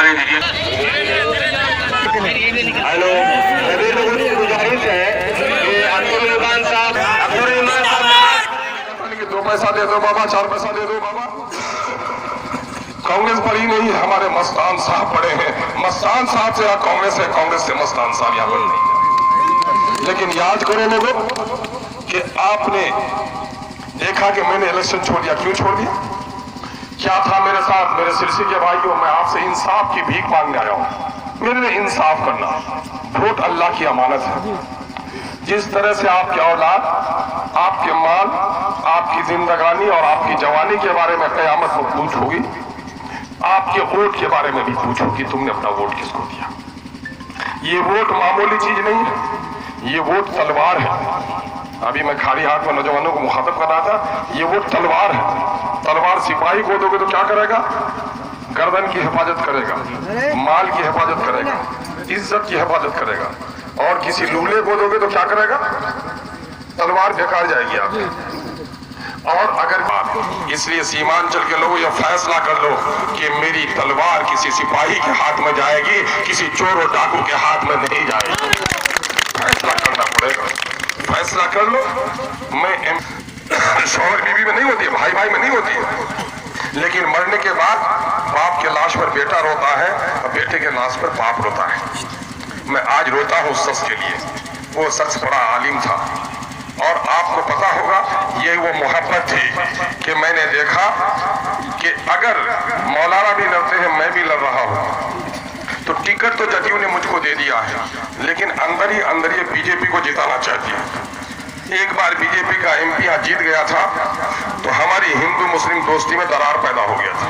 नारे दीजिए। हेलो, सभी लोगों की गुजारिश है कि अब्दुल रहमान साहब, दो पैसा दे दो बाबा, 4 पैसा दे दो बाबा। कांग्रेस बड़ी नहीं है, हमारे मस्तान साहब बड़े हैं। मस्तान साहब से कांग्रेस है, कांग्रेस से मस्तान साहब यहाँ पर नहीं है। लेकिन याद करो लोगों कि आपने देखा कि मैंने इलेक्शन छोड़ दिया। क्यों छोड़ दिया? क्या था मेरे साथ? मेरे सिरसी के भाइयों, मैं आपसे इंसाफ की भीख मांगने आया हूँ। मेरे लिए इंसाफ करना, वोट अल्लाह की अमानत है। जिस तरह से आपकी औलाद, आपके माल, आपकी जिंदगानी और आपकी जवानी के बारे में कयामत में पूछ होगी, आपके वोट के बारे में भी पूछ होगी, तुमने अपना वोट किसको दिया। ये वोट मामूली चीज नहीं है, ये वोट तलवार है। अभी मैं खाली हाथ में नौजवानों को मुखातब कर रहा था, ये वोट तलवार है। तलवार सिपाही को दोगे तो क्या करेगा? गर्दन की हिफाजत करेगा, माल की हिफाजत करेगा, इज्जत की हिफाजत करेगा। और किसी लूले को दोगे तो क्या करेगा? तलवार बेकार जाएगी आपकी। और अगर इसलिए सीमांचल के लोग यह फैसला कर लो कि मेरी तलवार किसी सिपाही के हाथ में जाएगी, किसी चोर और डाकू के हाथ में नहीं जाएगी। फैसला करना पड़ेगा, फैसला कर लो। मैं शौहर बीवी में नहीं होती है, भाई भाई में नहीं होती है, लेकिन मरने के बाद बाप के लाश पर बेटा रोता है और बेटे के लाश पर बाप रोता है। मैं आज रोता हूँ उस शख्स के लिए। वो शख्स बड़ा आलिम था और आपको पता होगा ये वो मोहब्बत थी कि मैंने देखा कि अगर मौलाना भी लड़ते हैं, मैं भी लड़ रहा हूँ, तो टिकट तो जदयू ने मुझको दे दिया है, लेकिन अंदर ही अंदर ये बीजेपी को जिताना चाहती है। एक बार बीजेपी का एमपी यहाँ जीत गया था तो हमारी हिंदू मुस्लिम दोस्ती में दरार पैदा हो गया था।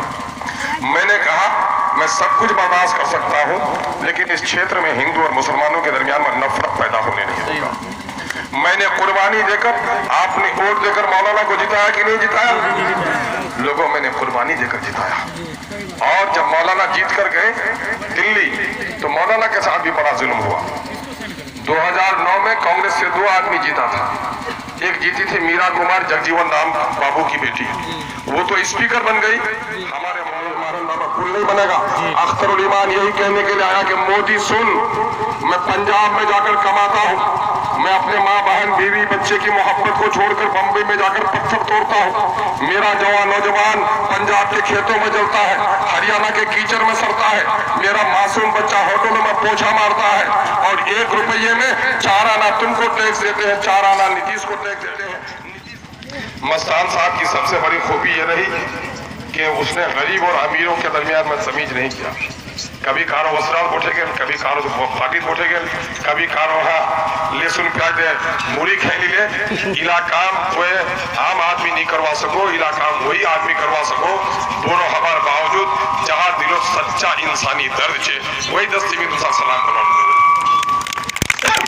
मैंने कहा मैं सब कुछ बर्दाश्त कर सकता हूँ, लेकिन इस क्षेत्र में हिंदू और मुसलमानों के दरमियान में नफरत पैदा होने नहीं देगा। मैंने कुर्बानी देकर, आपने वोट देकर मौलाना को जिताया कि नहीं जिताया? लोगों, मैंने कुर्बानी देकर जिताया। और जब मौलाना जीत कर गए दिल्ली, तो मौलाना के साथ भी बड़ा जुल्म हुआ। 2009 में कांग्रेस से 2 आदमी जीता था। एक जीती थी मीरा कुमार, जगजीवन राम बाबू की बेटी, वो तो स्पीकर बन गई। हमारे बाबा कुल नहीं बनेगा। अख्तरुल ईमान यही कहने के लिए आया कि मोदी सुन, मैं पंजाब में जाकर कमाता हूँ, मैं अपने माँ बहन बीवी बच्चे की मोहब्बत को छोड़कर बम्बई में जाकर पत्थर तोड़ता हूँ। मेरा जवान नौजवान पंजाब के खेतों में जलता है, हरियाणा के कीचड़ में सड़ता है, मेरा मासूम बच्चा होटलों में पोछा मारता है, और 1 रुपये में 4 आना तुमको टैक्स देते हैं, 4 आना नीतीश को टैक्स देते हैं। मस्तान साहब की सबसे बड़ी खूबी ये रही कि उसने गरीब और अमीरों के दरमियान में तमीज नहीं किया। कभी कारो वस्त्राल उठे गए, कभी कारो पाटित उठे गए, कभी कारो लहसुन प्याज दे मूरी खेली ले। इला काम कोई आम आदमी नहीं करवा सको, इला काम वही आदमी करवा सको। दोनों हमारे बावजूद जहाँ दिलो सच्चा इंसानी दर्द छे, वही दस्ती में दूसरा सलाम बनाने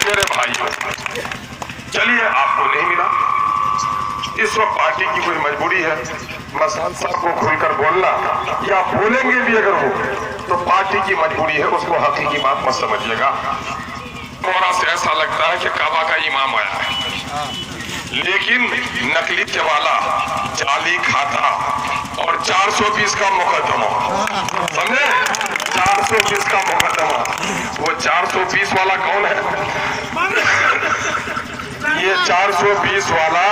मेरे भाइयों। चलिए, आपको नहीं मिला, इस वक्त पार्टी की कोई मजबूरी है। मस्तान साहब को खुलकर बोलना, या बोलेंगे भी अगर वो, तो पार्टी की मजबूरी है, उसको हकीकी बात मत समझिएगा। थोड़ा से ऐसा लगता है कि काबा का इमाम आया है, लेकिन नकली वाला, जाली खाता और 420 का मुकदमा, समझे? 420 का मुकदमा। वो 420 वाला कौन है? ये 420 वाला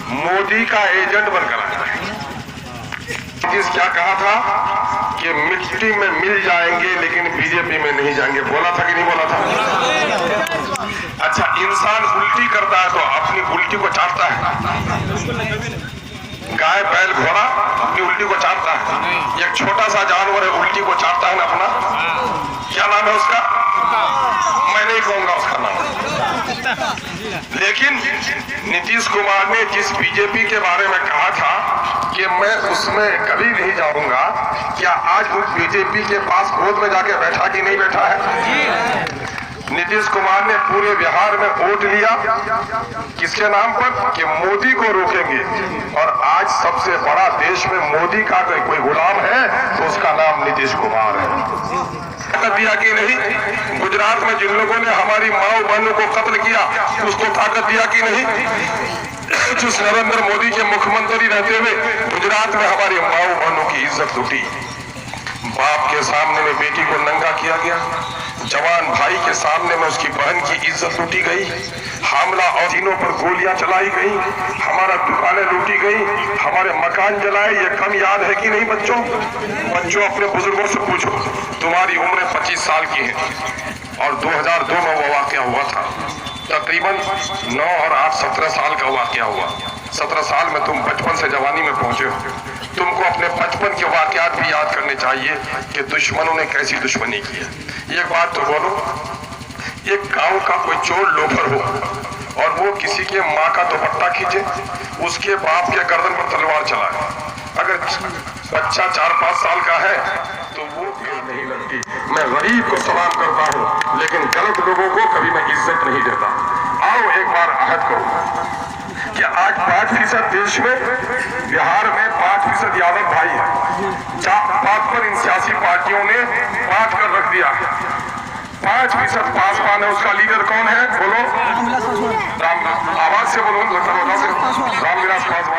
मोदी का एजेंट बनकर आया है। क्या कहा था कि मिट्टी में मिल जाएंगे लेकिन बीजेपी में नहीं जाएंगे, बोला था कि नहीं बोला था? अच्छा, इंसान उल्टी करता है तो अपनी उल्टी को चाटता है। गाय बैल घोड़ा अपनी उल्टी को चाटता है। एक छोटा सा जानवर है, उल्टी को चाटता है ना अपना। क्या नाम है उसका? मैं नहीं कहूंगा उसका नाम। लेकिन नीतीश कुमार ने जिस बीजेपी के बारे में कहा था कि मैं उसमें कभी नहीं जाऊंगा, क्या आज उस बीजेपी के पास गोद में जाके बैठा कि नहीं बैठा है? नीतीश कुमार ने पूरे बिहार में वोट लिया किसके नाम पर? कि मोदी को रोकेंगे। और आज सबसे बड़ा देश में मोदी का कोई गुलाम है तो उसका नाम नीतीश कुमार है। ताकत दिया कि नहीं? गुजरात में जिन लोगों ने हमारी माओ बहनों को कत्ल किया, उसको ताकत दिया कि नहीं? जिस नरेंद्र मोदी के मुख्यमंत्री रहते हुए गुजरात में हमारी माओ बहनों की इज्जत लूटी। बाप के सामने में बेटी को नंगा किया गया, जवान भाई के सामने में उसकी बहन की इज्जत लूटी गई, हमला और तीनों पर गोलियां चलाई गई, हमारा दुकानें लूटी गई, हमारे मकान जलाए। ये कम याद है कि नहीं बच्चों? बच्चों अपने बुजुर्गों से पूछो, तुम्हारी उम्र 25 साल की है और 2002 में वो वाकया हुआ था। तकरीबन 9 और 8 17 साल का वाकया हुआ। 17 साल में तुम बचपन से जवानी में पहुंचे हो। तुमको अपने बचपन के वाकयात भी याद करने चाहिए कि दुश्मनों ने कैसी दुश्मनी की है। एक बात तो बोलो, एक गांव का कोई चोर लोफर हो और वो किसी के माँ का दुपट्टा खींचे, उसके बाप के गर्दन पर तलवार चलाए, अगर बच्चा 4-5 साल का है तो वो नहीं लगती। मैं गरीब को सलाम करता हूँ, लेकिन गलत लोगों को कभी मैं इज्जत नहीं देता। आओ एक बार अहद करो कि आज 5% देश में, बिहार में 5% यादव भाई है। 5 इन सियासी पार्टियों ने बांट कर रख दिया। 5% पासवान है, उसका लीडर कौन है? बोलो, आवाज से बोलो, रामविलास पासवान।